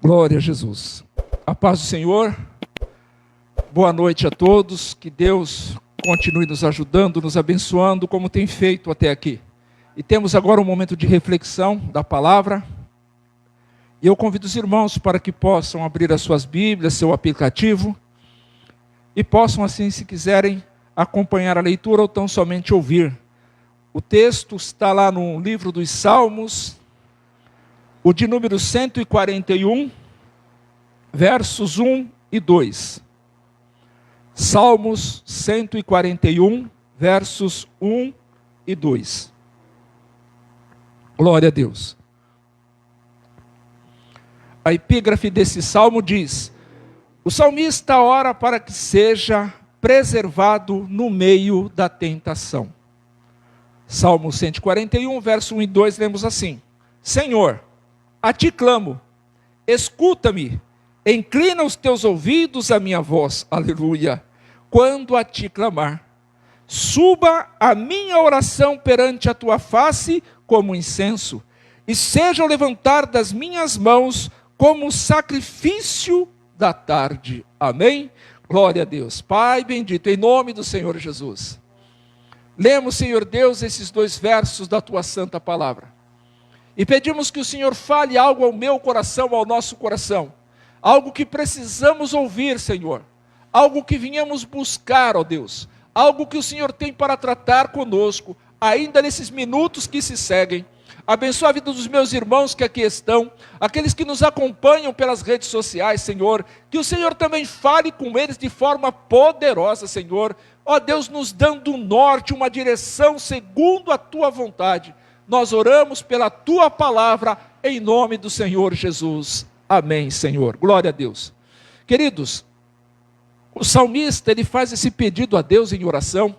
Glória a Jesus. A paz do Senhor. Boa noite a todos. Que Deus continue nos ajudando, nos abençoando, como tem feito até aqui. E temos agora um momento de reflexão da palavra. E eu convido os irmãos para que possam abrir as suas Bíblias, seu aplicativo, e possam, assim, se quiserem, acompanhar a leitura ou tão somente ouvir. O texto está lá no livro dos Salmos, o de número 141, versos 1 e 2. Salmos 141, versos 1 e 2. Glória a Deus. A epígrafe desse salmo diz: o salmista ora para que seja preservado no meio da tentação. Salmo 141, verso 1 e 2, lemos assim: Senhor, a ti clamo, escuta-me, inclina os teus ouvidos à minha voz, aleluia, quando a ti clamar. Suba a minha oração perante a tua face como incenso, e seja o levantar das minhas mãos como sacrifício da tarde. Amém? Glória a Deus. Pai bendito, em nome do Senhor Jesus. Lemos, Senhor Deus, esses dois versos da tua santa palavra. E pedimos que o Senhor fale algo ao meu coração, ao nosso coração. Algo que precisamos ouvir, Senhor. Algo que vinhamos buscar, ó Deus. Algo que o Senhor tem para tratar conosco, ainda nesses minutos que se seguem. Abençoa a vida dos meus irmãos que aqui estão, aqueles que nos acompanham pelas redes sociais, Senhor. Que o Senhor também fale com eles de forma poderosa, Senhor. Ó Deus, nos dando um norte, uma direção segundo a tua vontade. Nós oramos pela tua palavra, em nome do Senhor Jesus. Amém, Senhor. Glória a Deus. Queridos, o salmista, ele faz esse pedido a Deus em oração,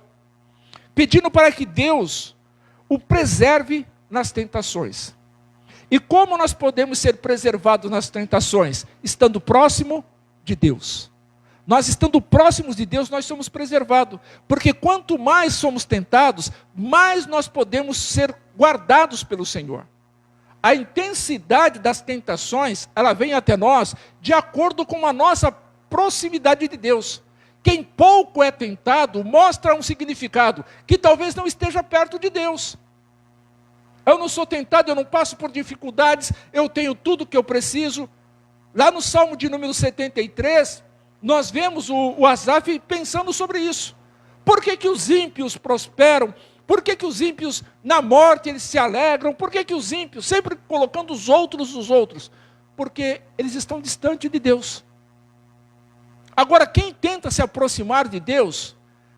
pedindo para que Deus o preserve nas tentações. E como nós podemos ser preservados nas tentações? Estando próximo de Deus. Nós estando próximos de Deus, nós somos preservados. Porque quanto mais somos tentados, mais nós podemos ser guardados pelo Senhor. A intensidade das tentações, ela vem até nós de acordo com a nossa proximidade de Deus. Quem pouco é tentado, mostra um significado, que talvez não esteja perto de Deus. Eu não sou tentado, eu não passo por dificuldades, eu tenho tudo o que eu preciso. Lá no Salmo de número 73, nós vemos o Asaf pensando sobre isso. Por que que os ímpios prosperam? Por que que os ímpios na morte eles se alegram? Por que que os ímpios sempre colocando os outros nos outros? Porque eles estão distantes de Deus. Agora, quem tenta se aproximar de Deus,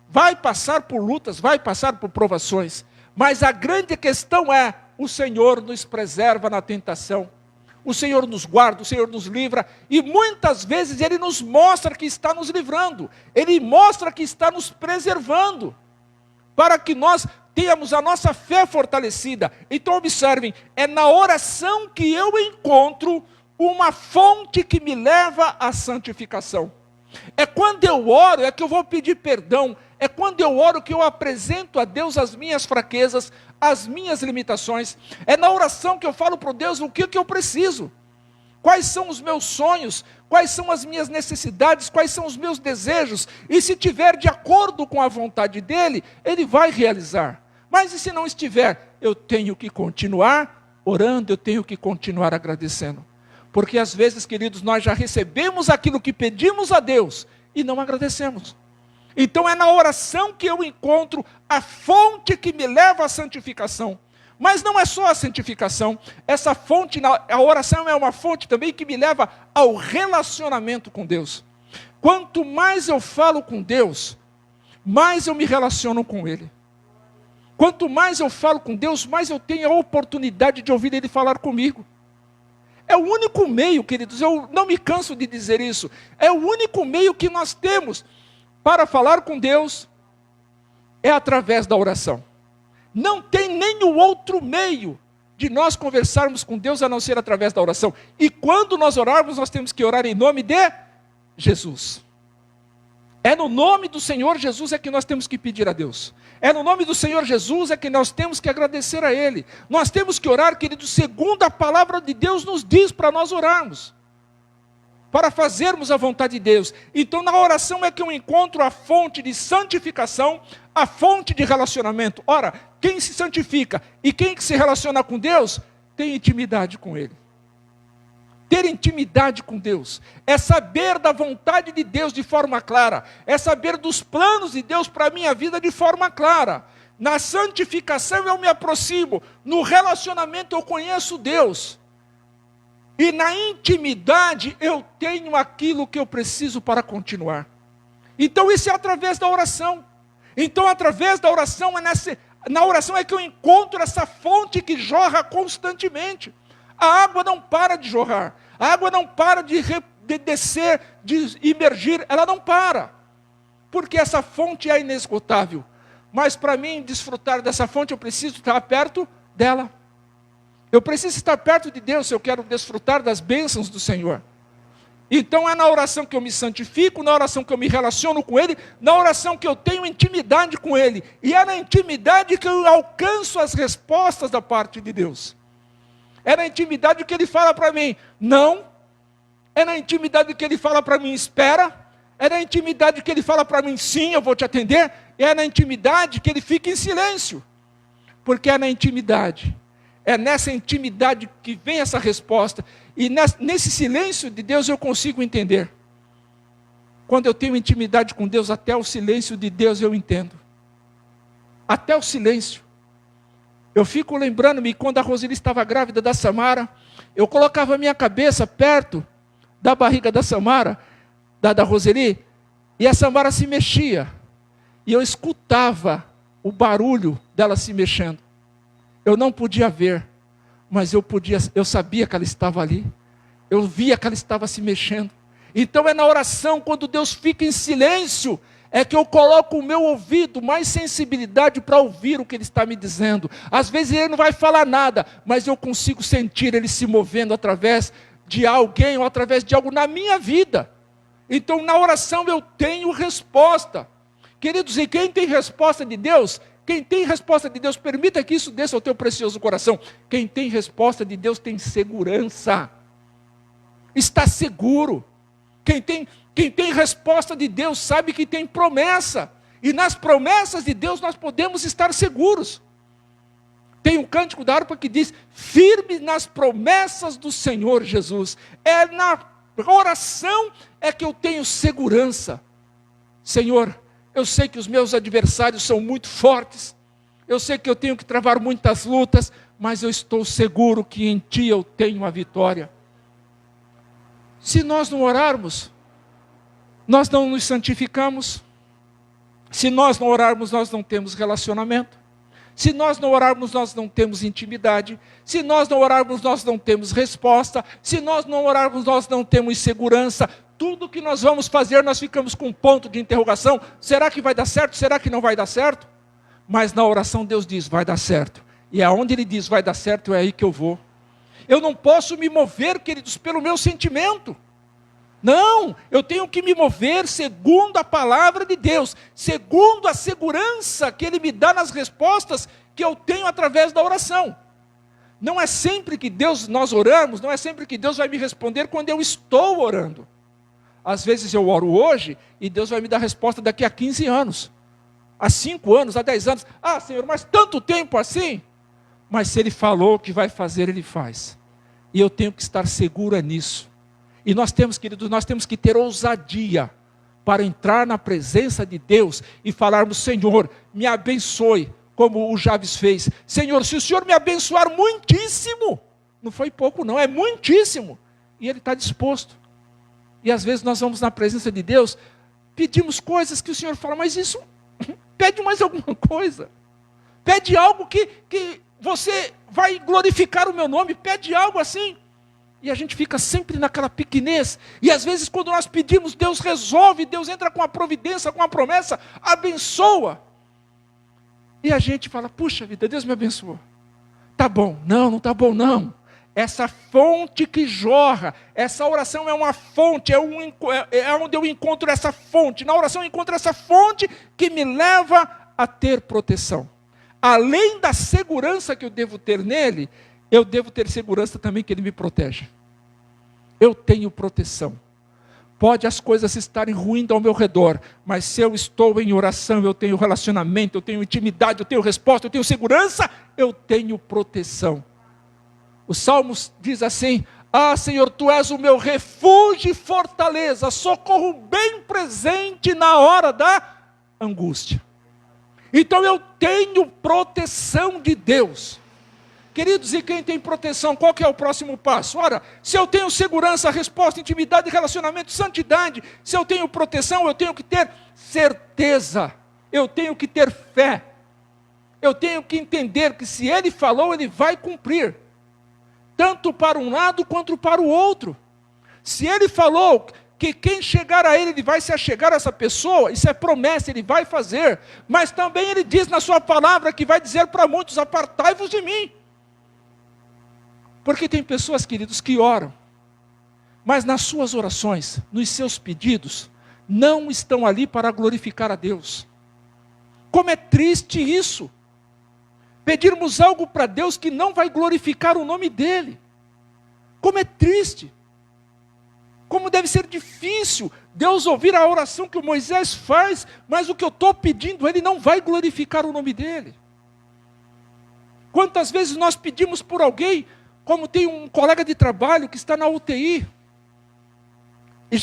vai passar por lutas, vai passar por provações. Mas a grande questão é, o Senhor nos preserva na tentação. O Senhor nos guarda, o Senhor nos livra, e muitas vezes Ele nos mostra que está nos livrando, Ele mostra que está nos preservando, para que nós tenhamos a nossa fé fortalecida. Então observem, é na oração que eu encontro uma fonte que me leva à santificação. É quando eu oro, é que eu vou pedir perdão, é quando eu oro que eu apresento a Deus as minhas fraquezas, as minhas limitações. É na oração que eu falo para Deus o que eu preciso. Quais são os meus sonhos, quais são as minhas necessidades, quais são os meus desejos. E se estiver de acordo com a vontade dEle, Ele vai realizar. Mas e se não estiver? Eu tenho que continuar orando, eu tenho que continuar agradecendo. Porque às vezes, queridos, nós já recebemos aquilo que pedimos a Deus e não agradecemos. Então é na oração que eu encontro a fonte que me leva à santificação. Mas não é só a santificação. Essa fonte, a oração é uma fonte também que me leva ao relacionamento com Deus. Quanto mais eu falo com Deus, mais eu me relaciono com Ele. Quanto mais eu falo com Deus, mais eu tenho a oportunidade de ouvir Ele falar comigo. É o único meio, queridos, eu não me canso de dizer isso. É o único meio que nós temos para falar com Deus, é através da oração. Não tem nenhum outro meio de nós conversarmos com Deus a não ser através da oração. E quando nós orarmos, nós temos que orar em nome de Jesus. É no nome do Senhor Jesus é que nós temos que pedir a Deus. É no nome do Senhor Jesus é que nós temos que agradecer a Ele. Nós temos que orar, querido, segundo a palavra de Deus nos diz para nós orarmos. para fazermos a vontade de Deus. Então na oração é que eu encontro a fonte de santificação, a fonte de relacionamento. Ora, quem se santifica e quem que se relaciona com Deus, tem intimidade com Ele. Ter intimidade com Deus é saber da vontade de Deus de forma clara, é saber dos planos de Deus para a minha vida de forma clara. Na santificação eu me aproximo, no relacionamento eu conheço Deus, e na intimidade eu tenho aquilo que eu preciso para continuar. Então isso é através da oração. Então através da oração, na oração é que eu encontro essa fonte que jorra constantemente. A água não para de jorrar, a água não para de descer, de imergir, ela não para, porque essa fonte é inesgotável. Mas para mim desfrutar dessa fonte, eu preciso estar perto dela. Eu preciso estar perto de Deus se eu quero desfrutar das bênçãos do Senhor. Então é na oração que eu me santifico, na oração que eu me relaciono com Ele, na oração que eu tenho intimidade com Ele, e é na intimidade que eu alcanço as respostas da parte de Deus. É na intimidade que Ele fala para mim, não. É na intimidade que Ele fala para mim, espera. É na intimidade que Ele fala para mim, sim, eu vou te atender. É na intimidade que Ele fica em silêncio. Porque é na intimidade. É nessa intimidade que vem essa resposta. E nesse silêncio de Deus eu consigo entender. Quando eu tenho intimidade com Deus, até o silêncio de Deus eu entendo. Até o silêncio. Eu fico lembrando-me, quando a Roseli estava grávida da Samara, eu colocava a minha cabeça perto da barriga da Samara, da Roseli, e a Samara se mexia. E eu escutava o barulho dela se mexendo. Eu não podia ver, mas eu sabia que ela estava ali. Eu via que ela estava se mexendo. Então é na oração, quando Deus fica em silêncio, é que eu coloco o meu ouvido, mais sensibilidade para ouvir o que Ele está me dizendo. Às vezes Ele não vai falar nada, mas eu consigo sentir Ele se movendo através de alguém ou através de algo na minha vida. Então na oração eu tenho resposta. Queridos, e quem tem resposta de Deus, permita que isso desça ao teu precioso coração. Quem tem resposta de Deus tem segurança. Está seguro. Quem tem resposta de Deus sabe que tem promessa. E nas promessas de Deus nós podemos estar seguros. Tem um cântico da harpa que diz, firme nas promessas do Senhor Jesus. É na oração é que eu tenho segurança. Senhor, eu sei que os meus adversários são muito fortes. Eu sei que eu tenho que travar muitas lutas, mas eu estou seguro que em Ti eu tenho a vitória. Se nós não orarmos, nós não nos santificamos. Se nós não orarmos, nós não temos relacionamento. Se nós não orarmos, nós não temos intimidade. Se nós não orarmos, nós não temos resposta. Se nós não orarmos, nós não temos segurança. Tudo que nós vamos fazer, nós ficamos com um ponto de interrogação. Será que vai dar certo? Será que não vai dar certo? Mas na oração Deus diz, vai dar certo. E aonde Ele diz, vai dar certo, é aí que eu vou. Eu não posso me mover, queridos, pelo meu sentimento. Não, eu tenho que me mover segundo a palavra de Deus, segundo a segurança que Ele me dá nas respostas que eu tenho através da oração. Não é sempre que nós oramos, não é sempre que Deus vai me responder quando eu estou orando. Às vezes eu oro hoje e Deus vai me dar resposta daqui a 15 anos, a 5 anos, a 10 anos. Ah, Senhor, mas tanto tempo assim? Mas se Ele falou que vai fazer, Ele faz. E eu tenho que estar seguro nisso. E nós temos, queridos, nós temos que ter ousadia para entrar na presença de Deus e falarmos, Senhor, me abençoe, como o Javes fez. Senhor, se o Senhor me abençoar muitíssimo, não foi pouco não, é muitíssimo. E Ele está disposto. E às vezes nós vamos na presença de Deus, pedimos coisas que o Senhor fala, mas isso, pede mais alguma coisa. Pede algo que você vai glorificar o meu nome, pede algo assim. E a gente fica sempre naquela pequenez. E às vezes quando nós pedimos, Deus resolve, Deus entra com a providência, com a promessa, abençoa. E a gente fala, puxa vida, Deus me abençoou. Tá bom, não está bom não. Essa fonte que jorra, essa oração é uma fonte, é onde eu encontro essa fonte. Na oração eu encontro essa fonte que me leva a ter proteção. Além da segurança que eu devo ter nele, eu devo ter segurança também que Ele me protege. Eu tenho proteção. Pode as coisas estarem ruindo ao meu redor, mas se eu estou em oração, eu tenho relacionamento, eu tenho intimidade, eu tenho resposta, eu tenho segurança, eu tenho proteção. O Salmos diz assim: ah, Senhor, Tu és o meu refúgio e fortaleza, socorro bem presente na hora da angústia. Então eu tenho proteção de Deus. Queridos, e quem tem proteção, qual que é o próximo passo? Ora, se eu tenho segurança, resposta, intimidade, relacionamento, santidade, se eu tenho proteção, eu tenho que ter certeza, eu tenho que ter fé, eu tenho que entender que se Ele falou, Ele vai cumprir, tanto para um lado quanto para o outro. Se Ele falou que quem chegar a Ele, Ele vai se achegar a essa pessoa, isso é promessa, Ele vai fazer, mas também Ele diz na sua palavra que vai dizer para muitos: apartai-vos de mim. Porque tem pessoas, queridos, que oram, mas nas suas orações, nos seus pedidos, não estão ali para glorificar a Deus. Como é triste isso, pedirmos algo para Deus que não vai glorificar o nome dEle. Como é triste, como deve ser difícil Deus ouvir a oração que o Moisés faz, mas o que eu estou pedindo, Ele não vai glorificar o nome dEle. Quantas vezes nós pedimos por alguém, como tem um colega de trabalho que está na UTI, e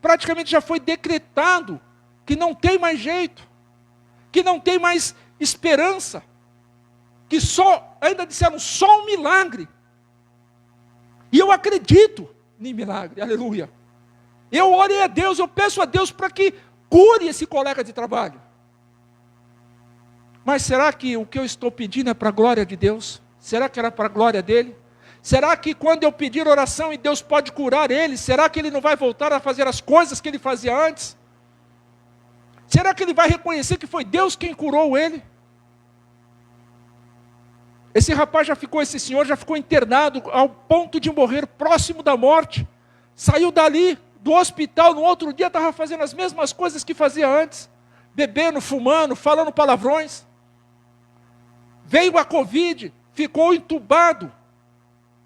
praticamente já foi decretado que não tem mais jeito, que não tem mais esperança, que ainda disseram, só um milagre. E eu acredito em milagre, aleluia. Eu orei a Deus, eu peço a Deus para que cure esse colega de trabalho. Mas será que o que eu estou pedindo é para a glória de Deus? Será que era para a glória dele? Será que quando eu pedir oração e Deus pode curar ele, será que ele não vai voltar a fazer as coisas que ele fazia antes? Será que ele vai reconhecer que foi Deus quem curou ele? Esse senhor já ficou internado ao ponto de morrer próximo da morte. Saiu dali, do hospital, no outro dia estava fazendo as mesmas coisas que fazia antes. Bebendo, fumando, falando palavrões. Veio a Covid, ficou entubado.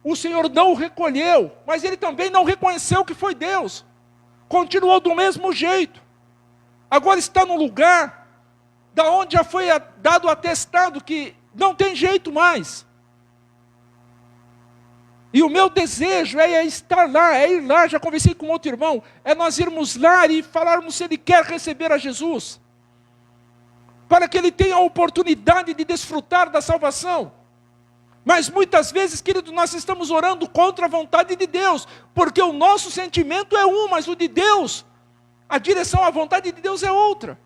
O Senhor não o recolheu, mas ele também não reconheceu que foi Deus. Continuou do mesmo jeito. Agora está num lugar da onde já foi dado atestado que não tem jeito mais. E o meu desejo é estar lá, é ir lá, já conversei com outro irmão, é nós irmos lá e falarmos se ele quer receber a Jesus, para que ele tenha a oportunidade de desfrutar da salvação. Mas muitas vezes, querido, nós estamos orando contra a vontade de Deus, porque o nosso sentimento é um, mas o de Deus, a direção à vontade de Deus é outra.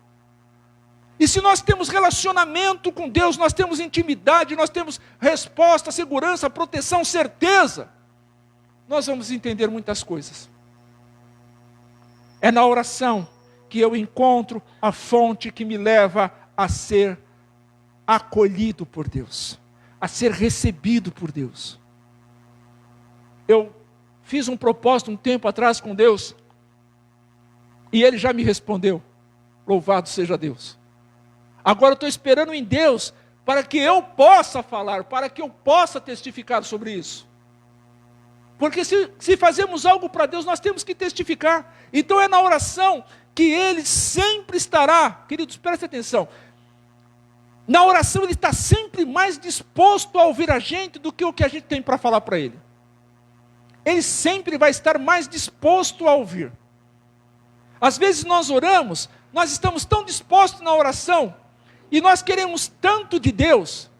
E se nós temos relacionamento com Deus, nós temos intimidade, nós temos resposta, segurança, proteção, certeza, nós vamos entender muitas coisas. É na oração que eu encontro a fonte que me leva a ser acolhido por Deus, a ser recebido por Deus. Eu fiz um propósito um tempo atrás com Deus, e Ele já me respondeu, louvado seja Deus. Agora eu estou esperando em Deus, para que eu possa falar, para que eu possa testificar sobre isso. Porque se fazemos algo para Deus, nós temos que testificar. Então é na oração que Ele sempre estará, queridos, prestem atenção, na oração Ele está sempre mais disposto a ouvir a gente do que o que a gente tem para falar para Ele. Ele sempre vai estar mais disposto a ouvir. Às vezes nós oramos, nós estamos tão dispostos na oração, e nós queremos tanto de Deus,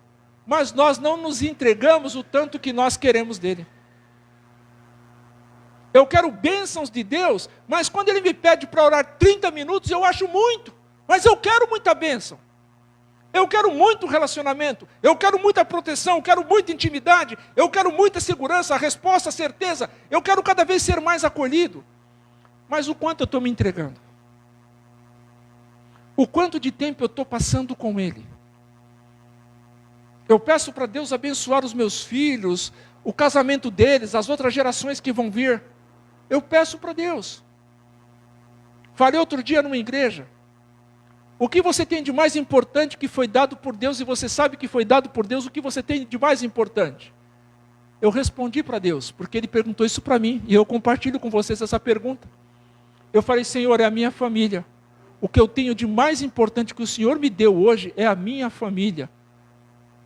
mas nós não nos entregamos o tanto que nós queremos dEle. Eu quero bênçãos de Deus, mas quando Ele me pede para orar 30 minutos, eu acho muito. Mas eu quero muita bênção. Eu quero muito relacionamento. Eu quero muita proteção. Eu quero muita intimidade. Eu quero muita segurança, resposta, certeza. Eu quero cada vez ser mais acolhido. Mas o quanto eu estou me entregando? O quanto de tempo eu estou passando com Ele? Eu peço para Deus abençoar os meus filhos, o casamento deles, as outras gerações que vão vir. Eu peço para Deus. Falei outro dia numa igreja. O que você tem de mais importante que foi dado por Deus, e você sabe que foi dado por Deus, o que você tem de mais importante? Eu respondi para Deus, porque Ele perguntou isso para mim, e eu compartilho com vocês essa pergunta. Eu falei, Senhor, é a minha família. O que eu tenho de mais importante que o Senhor me deu hoje é a minha família.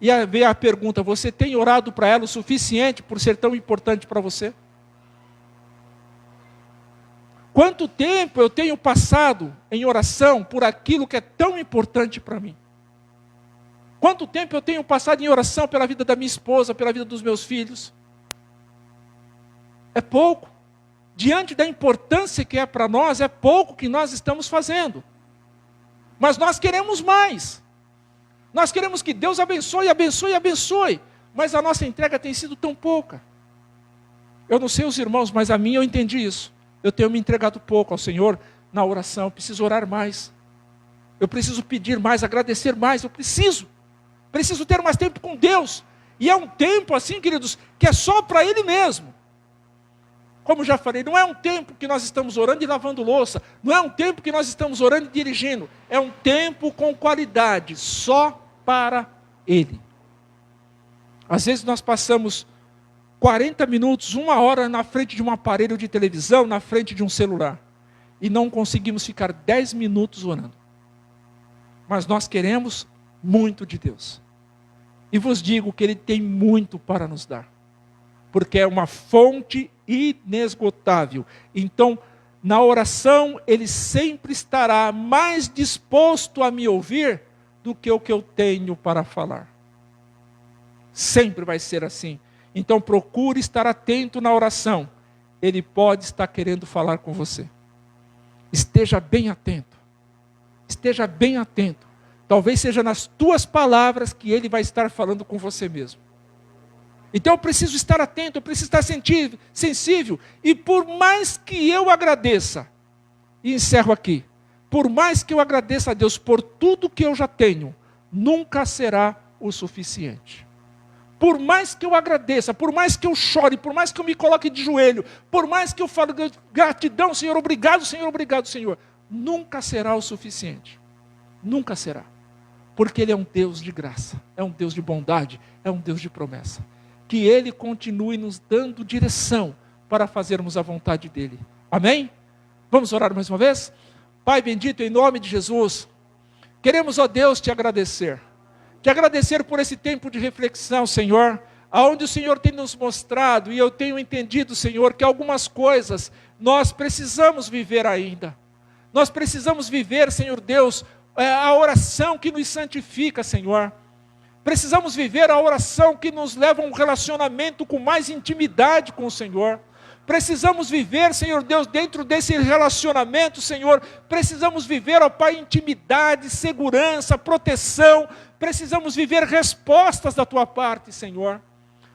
E aí veio a pergunta, você tem orado para ela o suficiente por ser tão importante para você? Quanto tempo eu tenho passado em oração por aquilo que é tão importante para mim? Quanto tempo eu tenho passado em oração pela vida da minha esposa, pela vida dos meus filhos? É pouco. Diante da importância que é para nós, é pouco que nós estamos fazendo. Mas nós queremos mais. Nós queremos que Deus abençoe, abençoe, abençoe. Mas a nossa entrega tem sido tão pouca. Eu não sei os irmãos, mas a mim eu entendi isso. Eu tenho me entregado pouco ao Senhor na oração. Eu preciso orar mais. Eu preciso pedir mais, agradecer mais. Eu preciso ter mais tempo com Deus. E é um tempo assim, queridos, que é só para Ele mesmo. Como já falei, não é um tempo que nós estamos orando e lavando louça. Não é um tempo que nós estamos orando e dirigindo. É um tempo com qualidade, só para Ele. Às vezes nós passamos 40 minutos, 1 hora na frente de um aparelho de televisão, na frente de um celular. E não conseguimos ficar 10 minutos orando. Mas nós queremos muito de Deus. E vos digo que Ele tem muito para nos dar. Porque é uma fonte inesgotável. Então, na oração, Ele sempre estará mais disposto a me ouvir do que o que eu tenho para falar. Sempre vai ser assim. Então, procure estar atento na oração. Ele pode estar querendo falar com você. Esteja bem atento. Esteja bem atento. Talvez seja nas tuas palavras que Ele vai estar falando com você mesmo. Então eu preciso estar atento, eu preciso estar sensível. E por mais que eu agradeça, e encerro aqui, por mais que eu agradeça a Deus por tudo que eu já tenho, nunca será o suficiente. Por mais que eu agradeça, por mais que eu chore, por mais que eu me coloque de joelho, por mais que eu fale gratidão, Senhor, obrigado, Senhor, nunca será o suficiente. Nunca será. Porque Ele é um Deus de graça, é um Deus de bondade, é um Deus de promessa. Que Ele continue nos dando direção para fazermos a vontade dEle. Amém? Vamos orar mais uma vez? Pai bendito, em nome de Jesus, queremos, ó Deus, Te agradecer. Te agradecer por esse tempo de reflexão, Senhor, aonde o Senhor tem nos mostrado, e eu tenho entendido, Senhor, que algumas coisas nós precisamos viver ainda. Nós precisamos viver, Senhor Deus, a oração que nos santifica, Senhor. Precisamos viver a oração que nos leva a um relacionamento com mais intimidade com o Senhor. Precisamos viver, Senhor Deus, dentro desse relacionamento, Senhor, precisamos viver, ó Pai, intimidade, segurança, proteção, precisamos viver respostas da Tua parte, Senhor.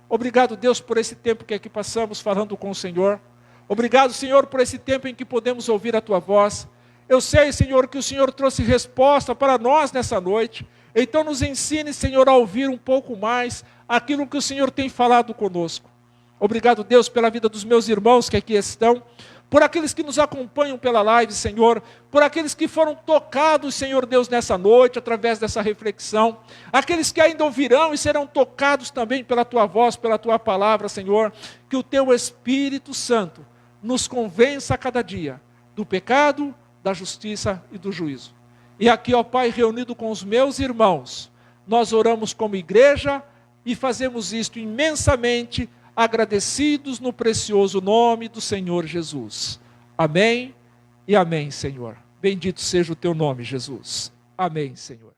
Obrigado, Deus, por esse tempo que aqui passamos falando com o Senhor. Obrigado, Senhor, por esse tempo em que podemos ouvir a Tua voz. Eu sei, Senhor, que o Senhor trouxe resposta para nós nessa noite. Então nos ensine, Senhor, a ouvir um pouco mais aquilo que o Senhor tem falado conosco. Obrigado, Deus, pela vida dos meus irmãos que aqui estão, por aqueles que nos acompanham pela live, Senhor, por aqueles que foram tocados, Senhor Deus, nessa noite, através dessa reflexão, aqueles que ainda ouvirão e serão tocados também pela Tua voz, pela Tua palavra, Senhor, que o Teu Espírito Santo nos convença a cada dia do pecado, da justiça e do juízo. E aqui, ó Pai, reunido com os meus irmãos, nós oramos como igreja e fazemos isto imensamente agradecidos no precioso nome do Senhor Jesus. Amém e amém, Senhor. Bendito seja o Teu nome, Jesus. Amém, Senhor.